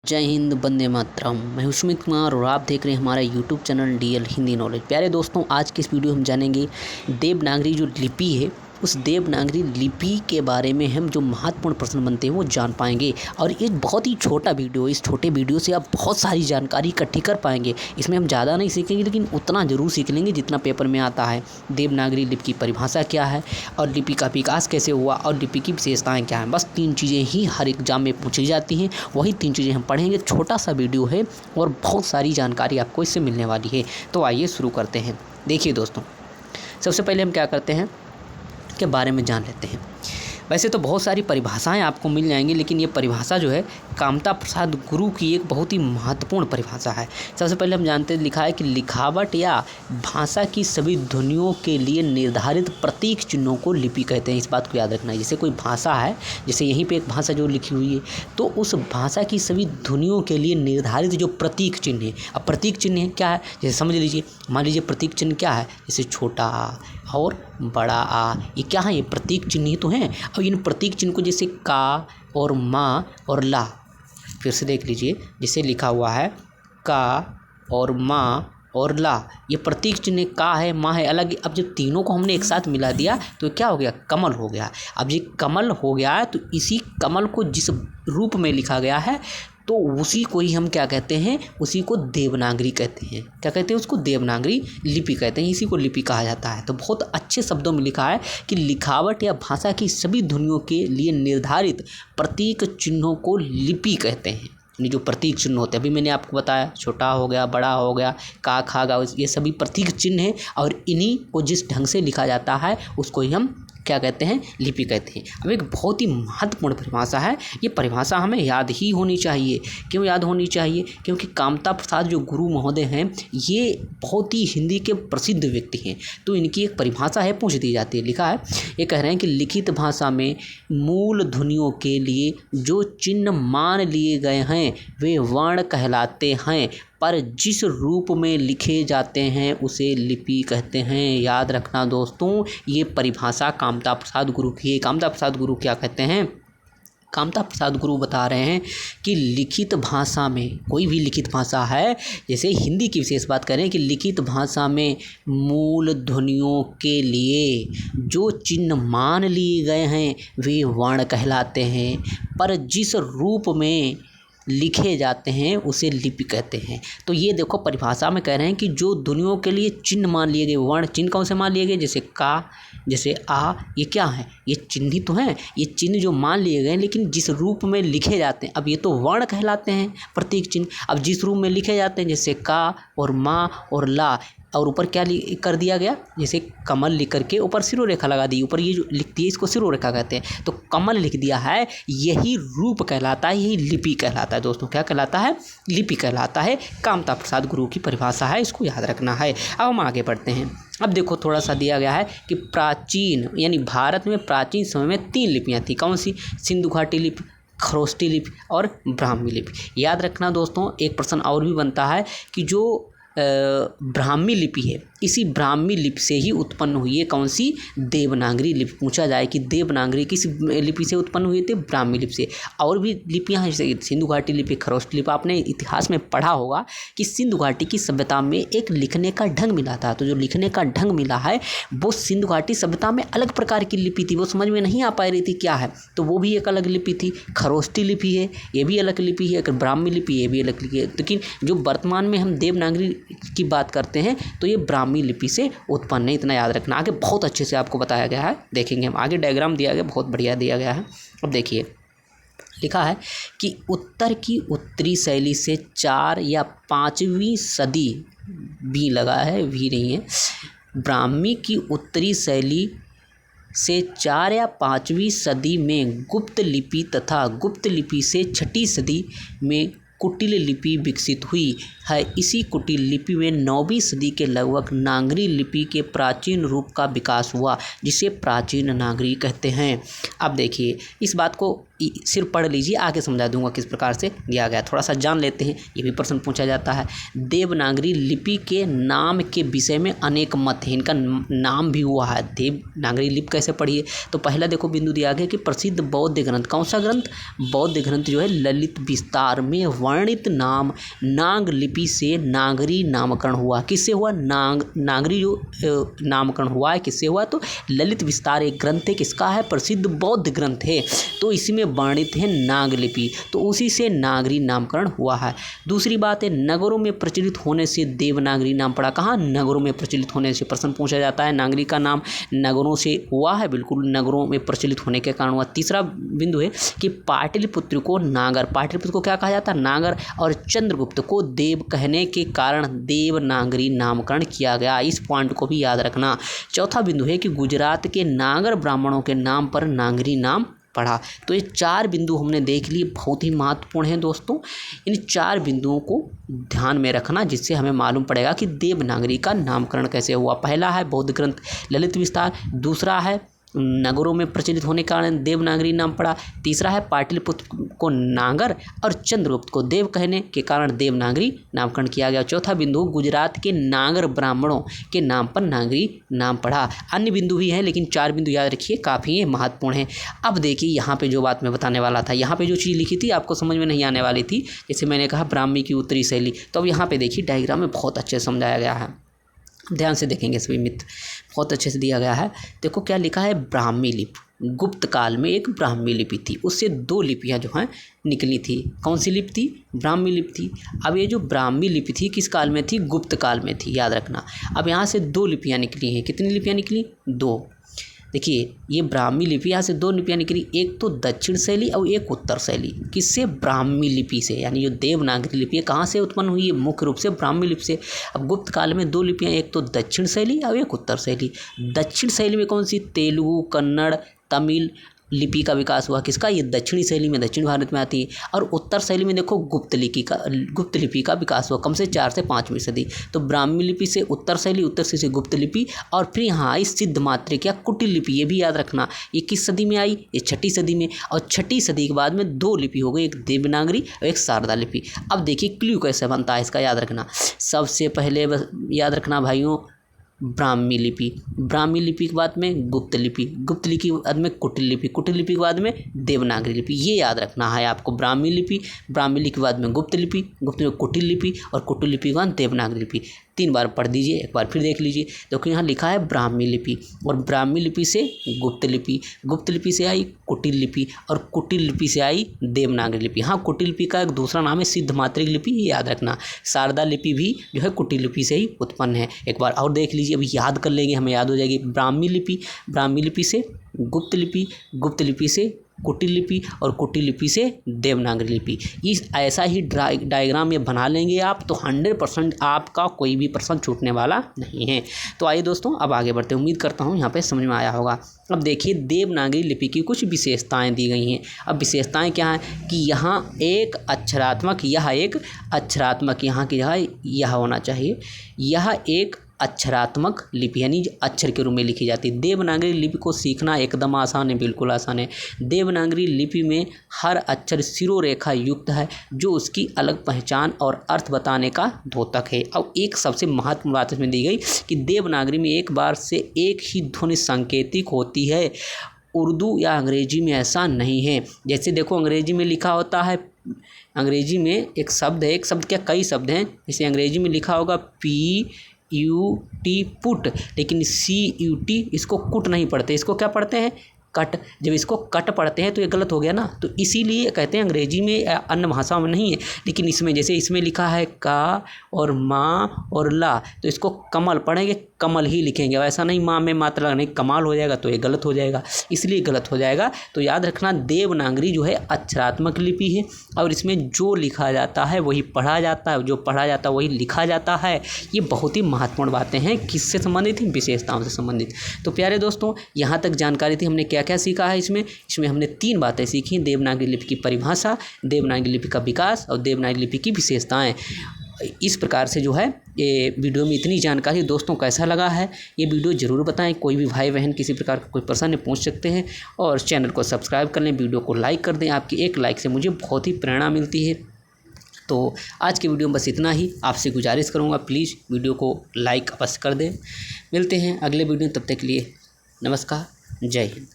जय हिंद, वंदे मातरम। मैं हूं सुमित कुमार और आप देख रहे हैं हमारा YouTube channel DL Hindi knowledge. प्यारे दोस्तों, आज की इस वीडियो में जानेंगे देवनागरी जो लिपि है उस देवनागरी लिपि के बारे में हम जो महत्वपूर्ण प्रश्न बनते हैं वो जान पाएंगे। और एक बहुत ही छोटा वीडियो है, इस छोटे वीडियो से आप बहुत सारी जानकारी इकट्ठी कर पाएंगे। इसमें हम ज़्यादा नहीं सीखेंगे लेकिन उतना ज़रूर सीख लेंगे जितना पेपर में आता है। देवनागरी लिपि की परिभाषा क्या है और लिपि का विकास कैसे हुआ और लिपि की विशेषताएँ क्या हैं। बस 3 चीज़ें ही हर एग्जाम में पूछी जाती हैं, वही 3 चीज़ें हम पढ़ेंगे। छोटा सा वीडियो है और बहुत सारी जानकारी आपको इससे मिलने वाली है। तो आइए शुरू करते हैं। देखिए दोस्तों, सबसे पहले हम क्या करते हैं के बारे में जान लेते हैं। वैसे तो बहुत सारी परिभाषाएं आपको मिल जाएंगी, लेकिन ये परिभाषा जो है कामता प्रसाद गुरु की एक बहुत ही महत्वपूर्ण परिभाषा है। सबसे पहले हम जानते हैं, लिखा है कि लिखावट या भाषा की सभी ध्वनियों के लिए निर्धारित प्रतीक चिन्हों को लिपि कहते हैं। इस बात को याद रखना है। जैसे कोई भाषा है, जैसे यहीं पे एक भाषा जो लिखी हुई है, तो उस भाषा की सभी ध्वनियों के लिए निर्धारित जो प्रतीक चिन्ह है। अब प्रतीक चिन्ह क्या है, जैसे समझ लीजिए, मान लीजिए प्रतीक चिन्ह क्या है, जैसे छोटा आ और बड़ा आ, ये क्या है, ये प्रतीक चिन्ह ही तो हैं। और इन प्रतीक चिन्ह को जैसे का और माँ और ला, फिर से देख लीजिए, जैसे लिखा हुआ है का और माँ और ला, ये प्रतीक चिन्ह का है, माँ है, अलग। अब जब तीनों को हमने एक साथ मिला दिया तो क्या हो गया, कमल हो गया। अब ये कमल हो गया है तो इसी कमल को जिस रूप में लिखा गया है तो उसी को ही हम क्या कहते हैं, उसी को देवनागरी कहते हैं। क्या कहते हैं, उसको देवनागरी लिपि कहते हैं। इसी को लिपि कहा जाता है। तो बहुत अच्छे शब्दों में लिखा है कि लिखावट या भाषा की सभी ध्वनियों के लिए निर्धारित प्रतीक चिन्हों को लिपि कहते हैं। यानी जो प्रतीक चिन्ह होते हैं, अभी मैंने आपको बताया, छोटा हो गया, बड़ा हो गया, का खागा, ये सभी प्रतीक चिन्ह हैं। और इन्हीं को जिस ढंग से लिखा जाता है उसको ही हम क्या कहते हैं, लिपि कहते हैं। अब एक बहुत ही महत्वपूर्ण परिभाषा है, ये परिभाषा हमें याद ही होनी चाहिए। क्यों याद होनी चाहिए, क्योंकि कामता प्रसाद जो गुरु महोदय हैं ये बहुत ही हिंदी के प्रसिद्ध व्यक्ति हैं। तो इनकी एक परिभाषा है, पूछ दी जाती है। लिखा है, ये कह रहे हैं कि लिखित भाषा में मूल ध्वनियों के लिए जो चिन्ह मान लिए गए हैं वे वर्ण कहलाते हैं, पर जिस रूप में लिखे जाते हैं उसे लिपि कहते हैं। याद रखना दोस्तों, ये परिभाषा कामता प्रसाद गुरु की है। कामता प्रसाद गुरु क्या कहते हैं, कामता प्रसाद गुरु बता रहे हैं कि लिखित भाषा में, कोई भी लिखित भाषा है, जैसे हिंदी की विशेष बात करें कि लिखित भाषा में मूल ध्वनियों के लिए जो चिन्ह मान लिए गए हैं वे वर्ण कहलाते हैं, पर जिस रूप में लिखे जाते हैं उसे लिपि कहते हैं। तो ये देखो, परिभाषा में कह रहे हैं कि जो ध्वनियों के लिए चिन्ह मान लिए गए, वर्ण चिन्ह कौन से मान लिए गए, जैसे का, जैसे आ, ये क्या है, ये चिन्ह ही तो हैं। ये चिन्ह जो मान लिए गए लेकिन जिस रूप में लिखे जाते हैं, अब ये तो वर्ण कहलाते हैं प्रतीक चिन्ह। अब जिस रूप में लिखे जाते हैं, जैसे का और माँ और ला, और ऊपर क्या कर दिया गया, जैसे कमल लिख करके ऊपर सिरो रेखा लगा दी, ऊपर ये जो लिखती है इसको सिरो रेखा कहते हैं। तो कमल लिख दिया है, यही रूप कहलाता है, यही लिपि कहलाता है। दोस्तों क्या कहलाता है, लिपि कहलाता है। कामता प्रसाद गुरु की परिभाषा है, इसको याद रखना है। अब हम आगे बढ़ते हैं। अब देखो, थोड़ा सा दिया गया है कि प्राचीन, यानी भारत में प्राचीन समय में 3 लिपियाँ थी। कौन सी, सिंधु घाटी लिपि, खरोष्टी लिपि और ब्राह्मी लिपि। याद रखना दोस्तों, एक प्रश्न और भी बनता है कि जो ब्राह्मी लिपि है, इसी ब्राह्मी लिपि से ही उत्पन्न हुई है कौन सी, देवनागरी लिपि। पूछा जाए कि देवनागरी किस लिपि से उत्पन्न हुई थी, ब्राह्मी लिपि से। और भी लिपियां हैं, जैसे सिंधु घाटी लिपि, खरोष्टी लिपि। आपने इतिहास में पढ़ा होगा कि सिंधु घाटी की सभ्यता में एक लिखने का ढंग मिला था। तो जो लिखने का ढंग मिला है वो सिंधु घाटी सभ्यता में अलग प्रकार की लिपि थी, वो समझ में नहीं आ पा रही थी क्या है, तो वो भी एक अलग लिपि थी। खरोष्टी लिपि है, ये भी अलग लिपि है। ब्राह्मी लिपि, ये भी अलग लिपि है। लेकिन जो वर्तमान में हम देवनागरी की बात करते हैं तो ये ब्राह्मी लिपि से उत्पन्न है। इतना याद रखना। आगे बहुत अच्छे से आपको बताया गया है, देखेंगे हम आगे। डायग्राम दिया गया, बहुत बढ़िया दिया गया है। अब देखिए, लिखा है कि उत्तर की उत्तरी शैली से 4 या 5वीं सदी, बी लगा है, वी नहीं है, ब्राह्मी की उत्तरी शैली से 4 या 5वीं सदी में गुप्त लिपि तथा गुप्त लिपि से 6ठी सदी में कुटिल लिपि विकसित हुई है। इसी कुटिल लिपि में 9वीं सदी के लगभग नागरी लिपि के प्राचीन रूप का विकास हुआ, जिसे प्राचीन नागरी कहते हैं। अब देखिए, इस बात को सिर्फ पढ़ लीजिए, आगे समझा दूंगा किस प्रकार से दिया गया। थोड़ा सा जान लेते हैं, ये भी प्रश्न पूछा जाता है। देवनागरी लिपि के नाम के विषय में अनेक मत हैं। इनका नाम भी हुआ है। देवनागरी लिपि कैसे पढ़ी है, तो पहला देखो बिंदु दिया गया कि प्रसिद्ध बौद्ध ग्रंथ, कौन सा ग्रंथ, बौद्ध ग्रंथ जो है ललित विस्तार में वर्णित नाम नाग लिपि से नागरी नामकरण हुआ। किससे हुआ, नागरी जो नामकरण हुआ है किससे हुआ, तो ललित विस्तार एक ग्रंथ है, किसका है, प्रसिद्ध बौद्ध ग्रंथ है, तो इसमें वर्णित है नाग लिपि, तो उसी से नागरी नामकरण हुआ है। दूसरी बात है, नगरों में प्रचलित होने से देवनागरी नाम पड़ा। कहाँ, नगरों में प्रचलित होने से प्रश्न पूछा जाता है। नागरी का नाम नगरों से हुआ है, बिल्कुल नगरों में प्रचलित होने के कारण हुआ। तीसरा बिंदु है कि पाटलिपुत्र को नागर, पाटलिपुत्र को क्या कहा जाता है, नागर, और चंद्रगुप्त को देव कहने के कारण देवनागरी नामकरण किया गया। इस पॉइंट को भी याद रखना। चौथा बिंदु है कि गुजरात के नागर ब्राह्मणों के नाम पर नागरी नाम पढ़ा। तो ये 4 बिंदु हमने देख लिए, बहुत ही महत्वपूर्ण हैं दोस्तों। इन 4 बिंदुओं को ध्यान में रखना, जिससे हमें मालूम पड़ेगा कि देवनागरी का नामकरण कैसे हुआ। पहला है बौद्ध ग्रंथ ललित विस्तार, दूसरा है नगरों में प्रचलित होने के कारण देवनागरी नाम पड़ा, तीसरा है पाटलिपुत्र को नागर और चंद्रगुप्त को देव कहने के कारण देवनागरी नामकरण किया गया। चौथा बिंदु, गुजरात के नागर ब्राह्मणों के नाम पर नागरी नाम पड़ा। अन्य बिंदु भी हैं, लेकिन 4 बिंदु याद रखिए, काफ़ी ये महत्वपूर्ण है। अब देखिए यहाँ पे जो बात मैं बताने वाला था, यहाँ पे जो चीज़ लिखी थी आपको समझ में नहीं आने वाली थी, जैसे मैंने कहा ब्राह्मी की उत्तरी शैली, तो अब यहाँ पे देखिए डायग्राम में बहुत अच्छे से समझाया गया है। ध्यान से देखेंगे सभी मित्र, बहुत अच्छे से दिया गया है। देखो क्या लिखा है, ब्राह्मी लिपि। गुप्त काल में एक ब्राह्मी लिपि थी, उससे 2 लिपियाँ जो हैं निकली थी। कौन सी लिपि थी, ब्राह्मी लिपि थी। अब ये जो ब्राह्मी लिपि थी किस काल में थी, गुप्त काल में थी, याद रखना। अब यहाँ से 2 लिपियाँ निकली हैं। कितनी लिपियाँ निकली, 2। देखिए ये ब्राह्मी लिपि, यहाँ से 2 लिपियाँ निकली, एक तो दक्षिण शैली और एक उत्तर शैली। किससे, ब्राह्मी लिपि से, यानी जो देवनागरी लिपि है कहाँ से उत्पन्न हुई है, मुख्य रूप से ब्राह्मी लिपि से। अब गुप्त काल में 2 लिपियाँ, एक तो दक्षिण शैली और एक उत्तर शैली। दक्षिण शैली में कौन सी, तेलुगु, कन्नड़, तमिल लिपि का विकास हुआ। किसका, ये दक्षिणी शैली में, दक्षिण भारत में आती है। और उत्तर शैली में देखो गुप्त लिपि का विकास हुआ, कम से 4 से 5वीं सदी। तो ब्राह्मी लिपि से उत्तर शैली, उत्तर शैली से गुप्त लिपि, और फिर यहाँ आई सिद्ध मात्रिक या कुटिल लिपि। ये भी याद रखना, ये किस सदी में आई, ये 6ठी सदी में। और 6ठी सदी के बाद में 2 लिपि हो गई, एक देवनागरी और एक शारदा लिपि। अब देखिए क्ल्यू कैसे बनता है इसका, याद रखना। सबसे पहले बस याद रखना भाइयों, ब्राह्मी लिपि, ब्राह्मी लिपि के बाद में गुप्त लिपि, गुप्त लिपि के बाद में कुटिल लिपि, कुटिल लिपि के बाद में देवनागरी लिपि। ये याद रखना है आपको, ब्राह्मी लिपि, ब्राह्मी लिपि के बाद में गुप्त लिपि, गुप्त में कुटिल लिपि, और कुटिल लिपि के बाद देवनागरी लिपि। 3 बार पढ़ दीजिए, एक बार फिर देख लीजिए। देखो यहाँ लिखा है ब्राह्मी लिपि, और ब्राह्मी लिपि से गुप्त लिपि, गुप्त लिपि से आई कुटिल लिपि, और कुटिल लिपि से आई देवनागरी लिपि। हाँ, कुटिल लिपि का एक दूसरा नाम है सिद्ध मात्रिक लिपि, ये याद रखना। शारदा लिपि भी जो है कुटिल लिपि से ही उत्पन्न है। एक बार और देख लीजिए, अभी याद कर लेंगे, हमें याद हो जाएगी। ब्राह्मी लिपि, ब्राह्मी लिपि से गुप्त लिपि, गुप्त लिपि से कुटिल लिपि, और कुटिल लिपि से देवनागरी लिपि। इस ऐसा ही डायग्राम ये बना लेंगे आप, तो 100% आपका कोई भी प्रश्न छूटने वाला नहीं है। तो आइए दोस्तों अब आगे बढ़ते हैं, उम्मीद करता हूँ यहाँ पे समझ में आया होगा। अब देखिए देवनागरी लिपि की कुछ विशेषताएं दी गई हैं। अब विशेषताएं क्या हैं कि यहाँ एक अक्षरात्मक, यह एक अक्षरात्मक, यहाँ की यह होना चाहिए, यह एक अक्षरात्मक लिपि यानी अक्षर के रूप में लिखी जाती है। देवनागरी लिपि को सीखना एकदम आसान है, बिल्कुल आसान है। देवनागरी लिपि में हर अक्षर शिरोरेखा युक्त है, जो उसकी अलग पहचान और अर्थ बताने का द्योतक है। अब एक सबसे महत्वपूर्ण बात इसमें दी गई कि देवनागरी में एक बार से एक ही ध्वनि संकेतिक होती है। उर्दू या अंग्रेजी में ऐसा नहीं है। जैसे देखो अंग्रेजी में लिखा होता है, अंग्रेजी में एक शब्द है, एक शब्द क्या कई शब्द हैं, जैसे अंग्रेजी में लिखा होगा PUT पुट, लेकिन CUT इसको कुट नहीं पढ़ते, इसको क्या पढ़ते हैं, कट। जब इसको कट पढ़ते हैं तो ये गलत हो गया ना, तो इसीलिए कहते हैं अंग्रेजी में, अन्य भाषाओं में नहीं है, लेकिन इसमें जैसे इसमें लिखा है का और माँ और ला, तो इसको कमल पढ़ेंगे, कमल ही लिखेंगे, वैसा नहीं माँ में मात्रा नहीं, कमाल हो जाएगा, तो ये गलत हो जाएगा, इसलिए गलत हो जाएगा। तो याद रखना देवनागरी जो है अक्षरात्मक लिपि है, और इसमें जो लिखा जाता है वही पढ़ा जाता है, जो पढ़ा जाता है वही लिखा जाता है। ये बहुत ही महत्वपूर्ण बातें हैं, किससे संबंधित हैं, विशेषताओं से संबंधित। तो प्यारे दोस्तों यहाँ तक जानकारी थी, हमने क्या क्या सीखा है इसमें हमने 3 बातें सीखी, देवनागरी लिपि की परिभाषा, देवनागरी लिपि का विकास और देवनागरी लिपि की विशेषताएं। इस प्रकार से जो है ये वीडियो में इतनी जानकारी। दोस्तों कैसा लगा है ये वीडियो ज़रूर बताएं। कोई भी भाई बहन किसी प्रकार का कोई परेशानी पूछ सकते हैं, और चैनल को सब्सक्राइब कर लें, वीडियो को लाइक कर दें। आपकी एक लाइक से मुझे बहुत ही प्रेरणा मिलती है। तो आज की वीडियो में बस इतना ही। आपसे गुजारिश करूँगा प्लीज़ वीडियो को लाइक अवश्य कर दें। मिलते हैं अगले वीडियो, तब तक के लिए नमस्कार, जय हिंद।